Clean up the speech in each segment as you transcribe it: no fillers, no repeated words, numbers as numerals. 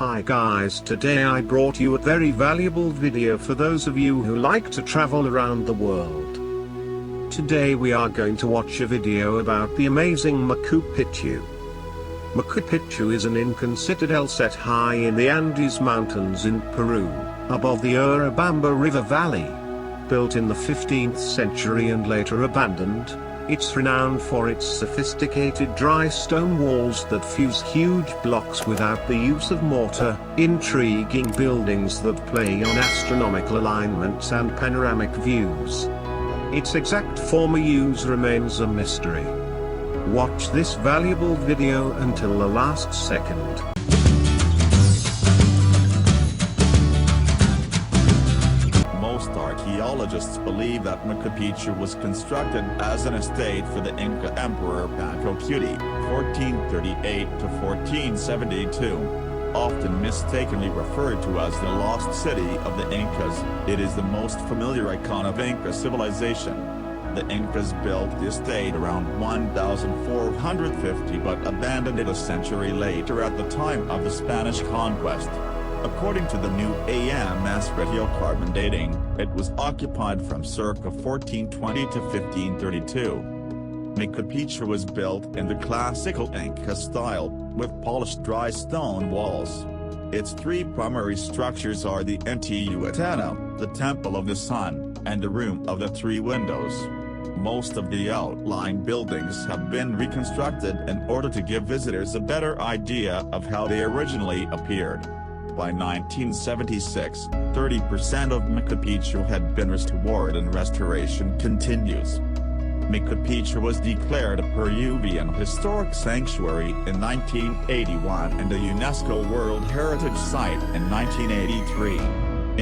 Hi guys, today I brought you a very valuable video for those of you who like to travel around the world. Today we are going to watch a video about the amazing Machu Picchu. Machu Picchu is an Incan citadel set high in the Andes Mountains in Peru, above the Urubamba River Valley. Built in the 15th century and later abandoned, it's renowned for its sophisticated dry stone walls that fuse huge blocks without the use of mortar, intriguing buildings that play on astronomical alignments and panoramic views. Its exact former use remains a mystery. Watch this valuable video until the last second. Most archaeologists believe that Machu Picchu was constructed as an estate for the Inca Emperor Pacu Cuti, 1438 to 1472. Often mistakenly referred to as the lost city of the Incas, it is the most familiar icon of Inca civilization. The Incas built the estate around 1450 but abandoned it a century later at the time of the Spanish conquest. According to the new AMS radiocarbon dating, it was occupied from circa 1420 to 1532. Machu Picchu was built in the classical Inca style, with polished dry stone walls. Its three primary structures are the Intihuatana, the Temple of the Sun, and the Room of the Three Windows. Most of the outlying buildings have been reconstructed in order to give visitors a better idea of how they originally appeared. By 1976, 30% of Machu Picchu had been restored and restoration continues. Machu Picchu was declared a Peruvian Historic Sanctuary in 1981 and a UNESCO World Heritage Site in 1983.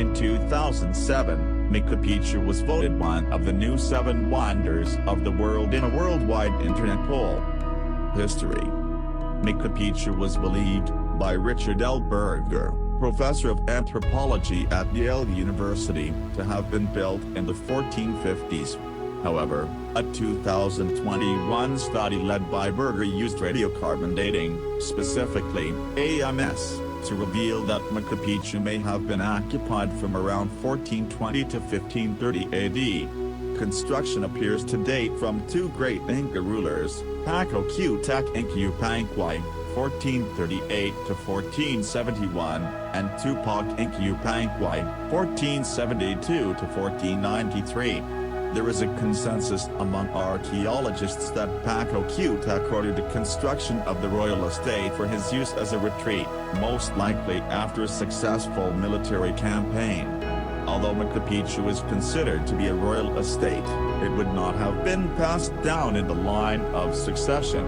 In 2007, Machu Picchu was voted one of the new 7 wonders of the world in a worldwide internet poll. History. Machu Picchu was believed, by Richard L. Berger, professor of anthropology at Yale University, to have been built in the 1450s. However, a 2021 study led by Berger used radiocarbon dating, specifically AMS, to reveal that Machu Picchu may have been occupied from around 1420 to 1530 AD. Construction appears to date from 2 great Inca rulers, Pacu Cuti and Yupanqui, 1438 to 1471, and Tupac Inca Yupanqui, 1472 to 1493. There is a consensus among archaeologists that Pacu Cuti ordered the construction of the royal estate for his use as a retreat, most likely after a successful military campaign. Although Machu Picchu is considered to be a royal estate, it would not have been passed down in the line of succession.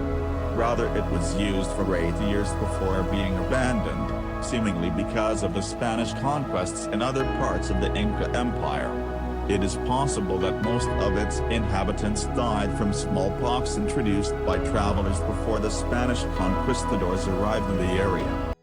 Rather, it was used for 8 years before being abandoned, seemingly because of the Spanish conquests in other parts of the Inca Empire. It is possible that most of its inhabitants died from smallpox introduced by travelers before the Spanish conquistadors arrived in the area.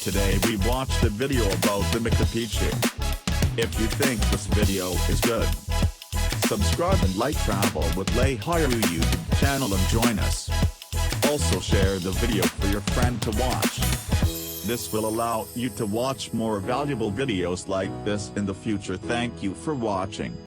Today we watched a video about the Machu Picchu. If you think this video is good, subscribe and like Travel with Lay Haru YouTube channel and join us. Also share the video for your friend to watch. This will allow you to watch more valuable videos like this in the future. Thank you for watching.